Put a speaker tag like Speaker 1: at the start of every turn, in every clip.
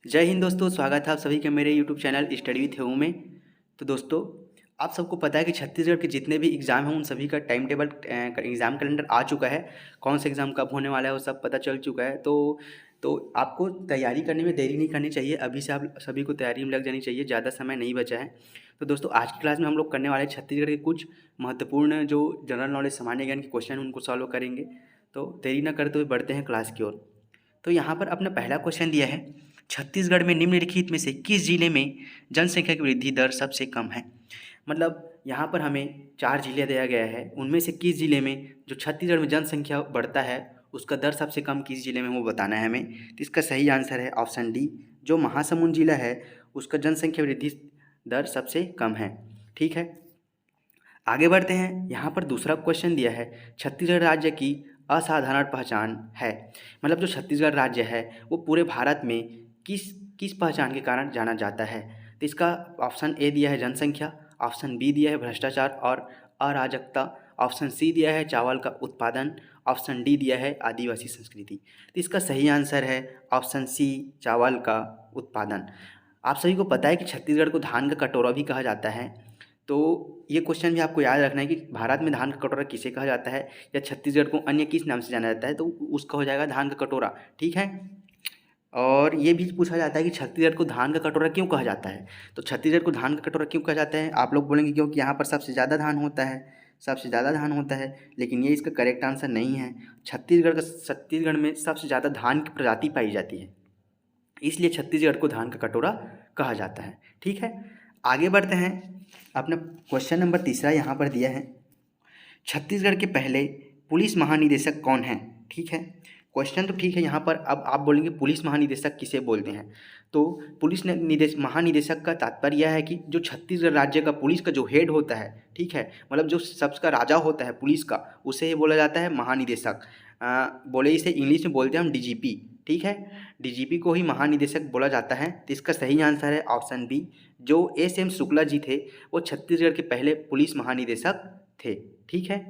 Speaker 1: जय हिंद दोस्तों, स्वागत है आप सभी का मेरे यूट्यूब चैनल स्टडी विथ हूँ में। तो दोस्तों, आप सबको पता है कि छत्तीसगढ़ के जितने भी एग्ज़ाम हैं उन सभी का टाइम टेबल एग्ज़ाम कैलेंडर आ चुका है। कौन सा एग्ज़ाम कब होने वाला है वो सब पता चल चुका है। तो आपको तैयारी करने में देरी नहीं करनी चाहिए। अभी से आप सभी को तैयारी में लग जानी चाहिए, ज़्यादा समय नहीं बचा है। तो दोस्तों, आज की क्लास में हम लोग करने वाले हैं छत्तीसगढ़ के कुछ महत्वपूर्ण जो जनरल नॉलेज सामान्य ज्ञान के क्वेश्चन हैं उनको सॉल्व करेंगे। तो देरी न करते हुए बढ़ते हैं क्लास की ओर। तो यहाँ पर अपना पहला क्वेश्चन दिया है, छत्तीसगढ़ में निम्नलिखित में से किस जिले में जनसंख्या की वृद्धि दर सबसे कम है। मतलब यहाँ पर हमें 4 जिले दिया गया है, उनमें से किस जिले में जो छत्तीसगढ़ में जनसंख्या बढ़ता है उसका दर सबसे कम किस जिले में वो बताना है हमें। तो इसका सही आंसर है ऑप्शन डी, जो महासमुंद जिला है उसका जनसंख्या वृद्धि दर सबसे कम है। ठीक है, आगे बढ़ते हैं। यहाँ पर दूसरा क्वेश्चन दिया है, छत्तीसगढ़ राज्य की असाधारण पहचान है। मतलब जो छत्तीसगढ़ राज्य है वो पूरे भारत में किस किस पहचान के कारण जाना जाता है। तो इसका ऑप्शन ए दिया है जनसंख्या, ऑप्शन बी दिया है भ्रष्टाचार और अराजकता, ऑप्शन सी दिया है चावल का उत्पादन, ऑप्शन डी दिया है आदिवासी संस्कृति। तो इसका सही आंसर है ऑप्शन सी, चावल का उत्पादन। आप सभी को पता है कि छत्तीसगढ़ को धान का कटोरा भी कहा जाता है। तो ये क्वेश्चन भी आपको याद रखना है कि भारत में धान का कटोरा किसे कहा जाता है या छत्तीसगढ़ को अन्य किस नाम से जाना जाता है, तो उसका हो जाएगा धान का कटोरा। ठीक है, और ये भी पूछा जाता है कि छत्तीसगढ़ को धान का कटोरा क्यों कहा जाता है। तो छत्तीसगढ़ को धान का कटोरा क्यों कहा जाता है, आप लोग बोलेंगे क्योंकि यहाँ पर सबसे ज़्यादा धान होता है, सबसे ज़्यादा धान होता है। लेकिन ये इसका करेक्ट आंसर नहीं है। छत्तीसगढ़ में सबसे ज़्यादा धान की प्रजाति पाई जाती है, इसलिए छत्तीसगढ़ को धान का कटोरा कहा जाता है। ठीक है, आगे बढ़ते हैं। अपना क्वेश्चन नंबर तीसरा यहाँ पर दिया है, छत्तीसगढ़ के पहले पुलिस महानिदेशक कौन हैं। ठीक है, क्वेश्चन तो ठीक है। यहाँ पर अब आप बोलेंगे पुलिस महानिदेशक किसे बोलते हैं। तो महानिदेशक का तात्पर्य यह है कि जो छत्तीसगढ़ राज्य का पुलिस का जो हेड होता है, ठीक है, मतलब जो सबका राजा होता है पुलिस का, उसे ही बोला जाता है महानिदेशक। बोले इसे इंग्लिश में बोलते हैं हम डीजीपी। ठीक है, डीजीपी को ही महानिदेशक बोला जाता है। तो इसका सही आंसर है ऑप्शन बी, जो एस एम शुक्ला जी थे वो छत्तीसगढ़ के पहले पुलिस महानिदेशक थे। ठीक है,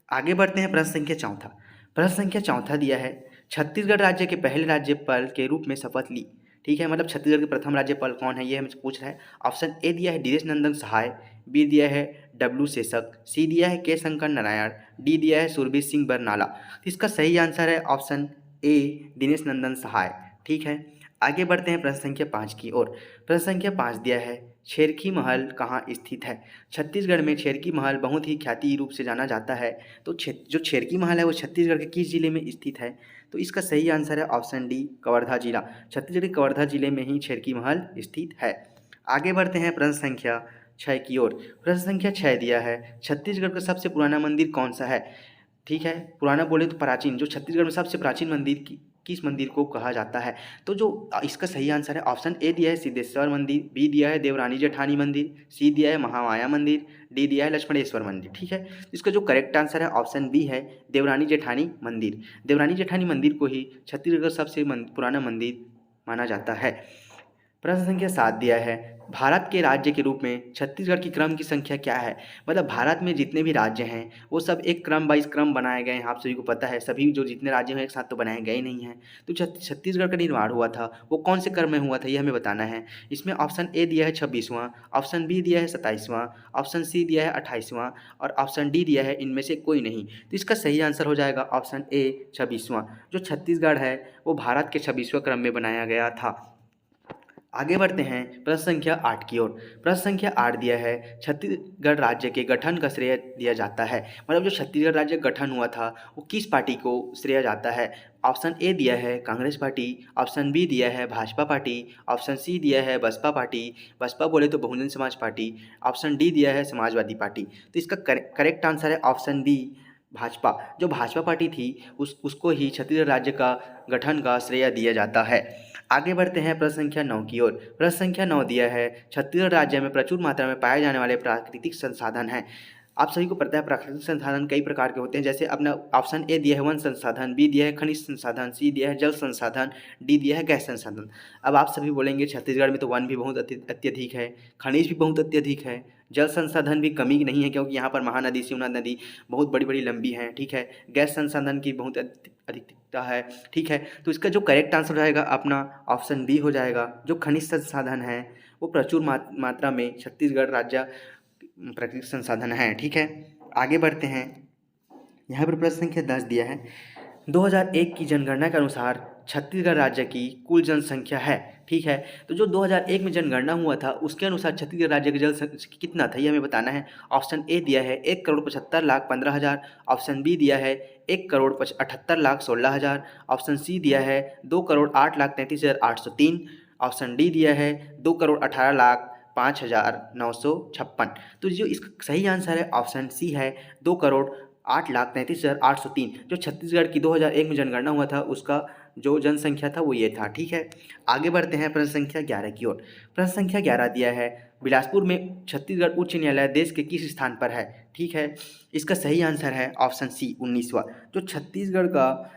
Speaker 1: आगे बढ़ते हैं। प्रश्न संख्या चौथा। प्रश्न संख्या चौथा दिया है, छत्तीसगढ़ राज्य के पहले राज्यपाल के रूप में शपथ ली। ठीक है, मतलब छत्तीसगढ़ के प्रथम राज्यपाल कौन है ये हमसे पूछ रहा है। ऑप्शन ए दिया है दिनेश नंदन सहाय, बी दिया है डब्ल्यू शेषक, सी दिया है के शंकर नारायण, डी दिया है सुरबीर सिंह बरनाला। तो इसका सही आंसर है ऑप्शन ए, दिनेश नंदन सहाय। ठीक है, आगे बढ़ते हैं प्रश्न संख्या 5 की ओर। प्रश्न संख्या 5 दिया है, छेरकी महल कहाँ स्थित है। छत्तीसगढ़ में छेरकी महल बहुत ही ख्याति रूप से जाना जाता है। तो जो छेरकी महल है वो छत्तीसगढ़ के किस जिले में स्थित है। तो इसका सही आंसर है ऑप्शन डी, कवर्धा जिला। छत्तीसगढ़ के कवर्धा जिले में ही छेरकी महल स्थित है। आगे बढ़ते हैं प्रश्न संख्या 6 की ओर। प्रश्न संख्या 6 दिया है, छत्तीसगढ़ का सबसे पुराना मंदिर कौन सा है। ठीक है, पुराना बोले तो प्राचीन, जो छत्तीसगढ़ में सबसे प्राचीन मंदिर किस मंदिर को कहा जाता है। तो जो इसका सही आंसर है ऑप्शन ए दिया है सिद्धेश्वर मंदिर, बी दिया है देवरानी जेठानी मंदिर, सी दिया है महामाया मंदिर, डी दिया है लक्ष्मणेश्वर मंदिर। ठीक है, इसका जो करेक्ट आंसर है ऑप्शन बी है देवरानी जेठानी मंदिर। देवरानी जेठानी मंदिर को ही छत्तीसगढ़ का सबसे पुराना मंदिर माना जाता है। प्रश्न संख्या 7 दिया है, भारत के राज्य के रूप में छत्तीसगढ़ की क्रम की संख्या क्या है। मतलब भारत में जितने भी राज्य हैं वो सब एक क्रम वाइज क्रम बनाए गए हैं। आप सभी को पता है, सभी जो जितने राज्य हैं एक साथ तो बनाए गए नहीं हैं। तो छत्तीसगढ़ का निर्माण हुआ था वो कौन से क्रम में हुआ था ये हमें बताना है। इसमें ऑप्शन ए दिया है 26वां, ऑप्शन बी दिया है 27वां, ऑप्शन सी दिया है 28वां और ऑप्शन डी दिया है इनमें से कोई नहीं। तो इसका सही आंसर हो जाएगा ऑप्शन ए 26वां। जो छत्तीसगढ़ है वो भारत के 26वें क्रम में बनाया गया था। आगे बढ़ते हैं प्रश्न संख्या 8 की ओर। प्रश्न संख्या 8 दिया है, छत्तीसगढ़ राज्य के गठन का श्रेय दिया जाता है। मतलब जो छत्तीसगढ़ राज्य गठन हुआ था वो किस पार्टी को श्रेय जाता है। ऑप्शन ए दिया है कांग्रेस पार्टी, ऑप्शन बी दिया है भाजपा पार्टी, ऑप्शन सी दिया है बसपा पार्टी, बसपा बोले तो Bahujan Samaj party, option D दिया है समाजवादी पार्टी। तो इसका करेक्ट आंसर है ऑप्शन बी, भाजपा। जो भाजपा पार्टी थी उसको ही छत्तीसगढ़ राज्य का गठन का श्रेय दिया जाता है। आगे बढ़ते हैं प्रश्न संख्या 9 की ओर। प्रश्न संख्या 9 दिया है, छत्तीसगढ़ राज्य में प्रचुर मात्रा में पाए जाने वाले प्राकृतिक संसाधन हैं। आप सभी को पता है प्राकृतिक संसाधन कई प्रकार के होते हैं, जैसे अपना ऑप्शन ए दिया है वन संसाधन, बी दिया है खनिज संसाधन, सी दिया है जल संसाधन, डी दिया है गैस संसाधन। अब आप सभी बोलेंगे छत्तीसगढ़ में तो वन भी बहुत अत्यधिक है, खनिज भी बहुत अत्यधिक है, जल संसाधन भी कमी नहीं है क्योंकि यहाँ पर महानदी शिवनाथ नदी बहुत बड़ी बड़ी लंबी हैं, ठीक है। गैस संसाधन की बहुत अधिकता है, ठीक है। तो इसका जो करेक्ट आंसर रहेगा अपना ऑप्शन बी हो जाएगा। जो खनिज संसाधन है वो प्रचुर मात्रा में छत्तीसगढ़ राज्य प्राकृतिक संसाधन है, ठीक है। आगे बढ़ते हैं। यहाँ पर प्रश्न संख्या 10 दिया है, 2001 की जनगणना के अनुसार छत्तीसगढ़ राज्य की कुल जनसंख्या है, ठीक है। तो जो 2001 में जनगणना हुआ था उसके अनुसार छत्तीसगढ़ राज्य की जनसंख्या कितना था ये हमें बताना है। ऑप्शन ए दिया है 1,75,15,000, ऑप्शन बी दिया है 1,78,16,000, ऑप्शन सी दिया है 2,08,33,803, ऑप्शन डी दिया है 2,18,05,956। तो जो इसका सही आंसर है ऑप्शन सी है 2,08,33,803। जो छत्तीसगढ़ की 2001 में जनगणना हुआ था उसका जो जनसंख्या था वो ये था, ठीक है। आगे बढ़ते हैं प्रश्न संख्या 11 की ओर। प्रश्न संख्या 11 दिया है, बिलासपुर में छत्तीसगढ़ उच्च न्यायालय देश के किस स्थान पर है, ठीक है। इसका सही आंसर है ऑप्शन सी 19वां। जो छत्तीसगढ़ का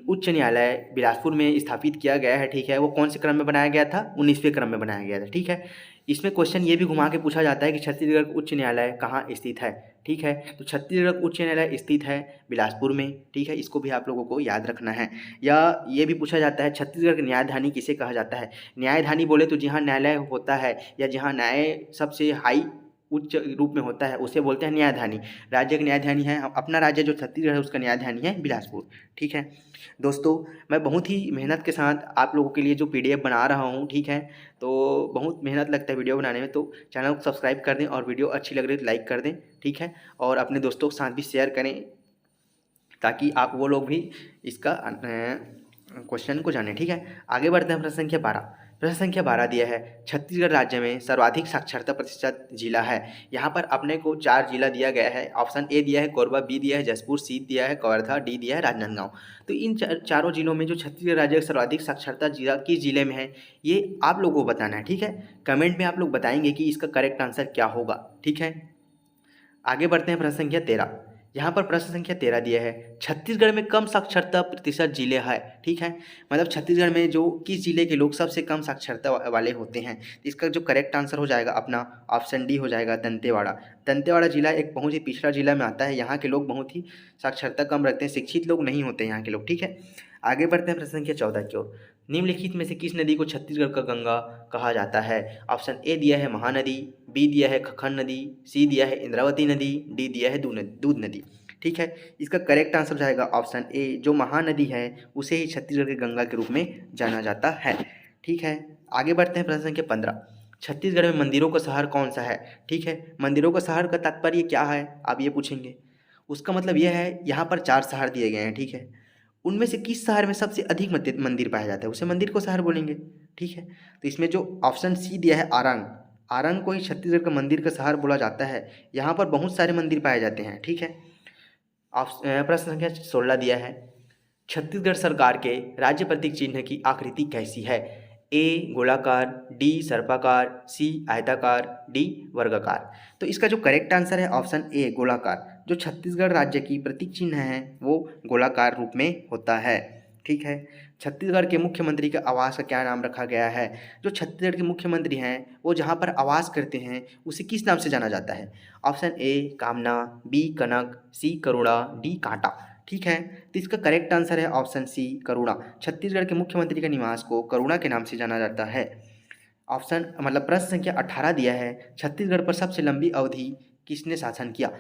Speaker 1: उच्च न्यायालय बिलासपुर में स्थापित किया गया है, ठीक है, वो कौन से क्रम में बनाया गया था, 19वें क्रम में बनाया गया था, ठीक है। इसमें क्वेश्चन ये भी घुमा के पूछा जाता है कि छत्तीसगढ़ उच्च न्यायालय कहाँ स्थित है, ठीक है। तो छत्तीसगढ़ उच्च न्यायालय स्थित है बिलासपुर में, ठीक है। इसको भी आप लोगों को याद रखना है। या ये भी पूछा जाता है छत्तीसगढ़ का न्यायधानी किसे कहा जाता है। न्यायधानी बोले तो जहाँ न्यायालय होता है या जहाँ न्याय सबसे हाई उच्च रूप में होता है उसे बोलते हैं न्यायधानी। राज्य का न्यायधानी है अपना राज्य जो छत्तीसगढ़ है उसका न्यायधानी है बिलासपुर, ठीक है। दोस्तों मैं बहुत ही मेहनत के साथ आप लोगों के लिए जो PDF बना रहा हूँ, ठीक है। तो बहुत मेहनत लगता है वीडियो बनाने में, तो चैनल को सब्सक्राइब कर दें और वीडियो अच्छी लग रही है तो लाइक कर दें, ठीक है। और अपने दोस्तों के साथ भी शेयर करें ताकि आप वो लोग भी इसका क्वेश्चन को जानें, ठीक है। आगे बढ़ते हैं प्रश्न संख्या 12। प्रश्न संख्या 12 दिया है, छत्तीसगढ़ राज्य में सर्वाधिक साक्षरता प्रतिशत जिला है। यहाँ पर अपने को 4 जिला दिया गया है। ऑप्शन ए दिया है कोरबा, बी दिया है जशपुर, सी दिया है कवर्धा, डी दिया है राजनांदगांव। तो इन चारों जिलों में जो छत्तीसगढ़ राज्य का सर्वाधिक साक्षरता जिला किस जिले में है ये आप लोगों को बताना है, ठीक है। कमेंट में आप लोग बताएंगे कि इसका करेक्ट आंसर क्या होगा, ठीक है। आगे बढ़ते हैं प्रश्न संख्या 13। यहाँ पर प्रश्न संख्या 13 दिया है, छत्तीसगढ़ में कम साक्षरता प्रतिशत जिले है, ठीक है। मतलब छत्तीसगढ़ में जो किस जिले के लोग सबसे कम साक्षरता वाले होते हैं। इसका जो करेक्ट आंसर हो जाएगा अपना ऑप्शन डी हो जाएगा दंतेवाड़ा। दंतेवाड़ा जिला एक बहुत ही पिछड़ा जिला में आता है। यहाँ के लोग बहुत ही साक्षरता कम रखते हैं, शिक्षित लोग नहीं होते यहाँ के लोग, ठीक है। आगे बढ़ते हैं प्रश्न संख्या 14 की ओर। निम्नलिखित में से किस नदी को छत्तीसगढ़ का गंगा कहा जाता है। ऑप्शन ए दिया है महानदी, बी दिया है खखन नदी, सी दिया है इंद्रावती नदी, डी दिया है दूध नदी, ठीक है। इसका करेक्ट आंसर जाएगा ऑप्शन ए, जो महानदी है उसे ही छत्तीसगढ़ के गंगा के रूप में जाना जाता है, ठीक है। आगे बढ़ते हैं प्रश्न संख्या 15। छत्तीसगढ़ में मंदिरों का शहर कौन सा है, ठीक है। मंदिरों का शहर का तात्पर्य क्या है आप ये पूछेंगे। उसका मतलब यह है यहाँ पर 4 शहर दिए गए हैं, ठीक है। उनमें से किस शहर में सबसे अधिक मंदिर पाया जाता है उसे मंदिर को शहर बोलेंगे, ठीक है। तो इसमें जो ऑप्शन सी दिया है आरंग, आरंग को ही छत्तीसगढ़ का मंदिर का शहर बोला जाता है। यहाँ पर बहुत सारे मंदिर पाए जाते हैं, ठीक है। प्रश्न संख्या 16 दिया है, छत्तीसगढ़ सरकार के राज्य प्रतीक चिन्ह की आकृति कैसी है। ए गोलाकार, डी सर्पाकार, सी आयताकार, डी वर्गाकार। तो इसका जो करेक्ट आंसर है ऑप्शन ए गोलाकार। जो छत्तीसगढ़ राज्य की प्रतीक चिन्ह है वो गोलाकार रूप में होता है, ठीक है। छत्तीसगढ़ के मुख्यमंत्री के आवास का क्या नाम रखा गया है। जो छत्तीसगढ़ के मुख्यमंत्री हैं वो जहाँ पर आवास करते हैं उसे किस नाम से जाना जाता है। ऑप्शन ए कामना, बी कनक, सी करुणा, डी कांटा, ठीक है। तो इसका करेक्ट आंसर है ऑप्शन सी करुणा। छत्तीसगढ़ के मुख्यमंत्री के निवास को करुणा के नाम से जाना जाता है। ऑप्शन मतलब प्रश्न संख्या 18 दिया है, छत्तीसगढ़ पर सबसे लंबी अवधि किसने शासन किया।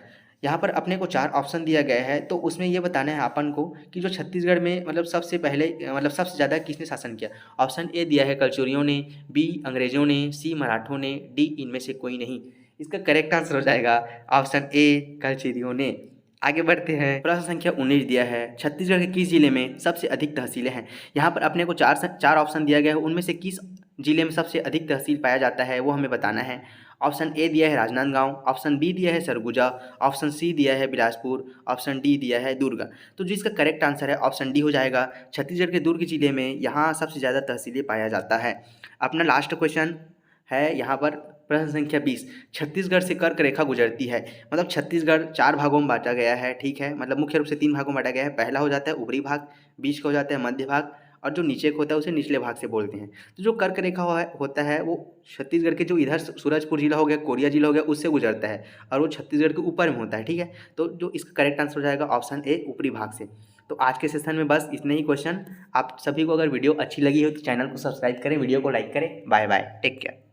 Speaker 1: यहाँ पर अपने को 4 ऑप्शन दिया गया है, तो उसमें ये बताना है अपन को कि जो छत्तीसगढ़ में मतलब सबसे पहले मतलब सबसे ज़्यादा किसने शासन किया। ऑप्शन ए दिया है कलचुरियों ने, बी अंग्रेजों ने, सी मराठों ने, डी इनमें से कोई नहीं। इसका करेक्ट आंसर हो जाएगा ऑप्शन ए कलचुरियों ने। आगे बढ़ते हैं। प्रश्न संख्या 19 दिया है, छत्तीसगढ़ के किस जिले में सबसे अधिक तहसीलें हैं। यहाँ पर अपने को 4 ऑप्शन दिया गया है, उनमें से किस जिले में सबसे अधिक तहसील पाया जाता है वो हमें बताना है। ऑप्शन ए दिया है राजनांदगांव, ऑप्शन बी दिया है सरगुजा, ऑप्शन सी दिया है बिलासपुर, ऑप्शन डी दिया है दुर्ग। तो जिसका करेक्ट आंसर है ऑप्शन डी हो जाएगा। छत्तीसगढ़ के दुर्ग जिले में यहाँ सबसे ज़्यादा तहसीलें पाया जाता है। अपना लास्ट क्वेश्चन है यहाँ पर प्रश्न संख्या 20। छत्तीसगढ़ से कर्क रेखा गुजरती है। मतलब छत्तीसगढ़ 4 भागों में बांटा गया है, ठीक है। मतलब मुख्य रूप से 3 भागों में बांटा गया है। पहला हो जाता है ऊपरी भाग, बीच का हो जाता है मध्य भाग, और जो नीचे का होता है उसे निचले भाग से बोलते हैं। तो जो कर्क रेखा होता है वो छत्तीसगढ़ के जो इधर सूरजपुर जिला हो गया, कोरिया जिला हो गया, उससे गुजरता है, और वो छत्तीसगढ़ के ऊपर में होता है, ठीक है। तो जो इसका करेक्ट आंसर हो जाएगा ऑप्शन ए, ऊपरी भाग से। तो आज के सेशन में बस इतने ही क्वेश्चन। आप सभी को अगर वीडियो अच्छी लगी हो तो चैनल को सब्सक्राइब करें, वीडियो को लाइक करें। Bye bye, take care.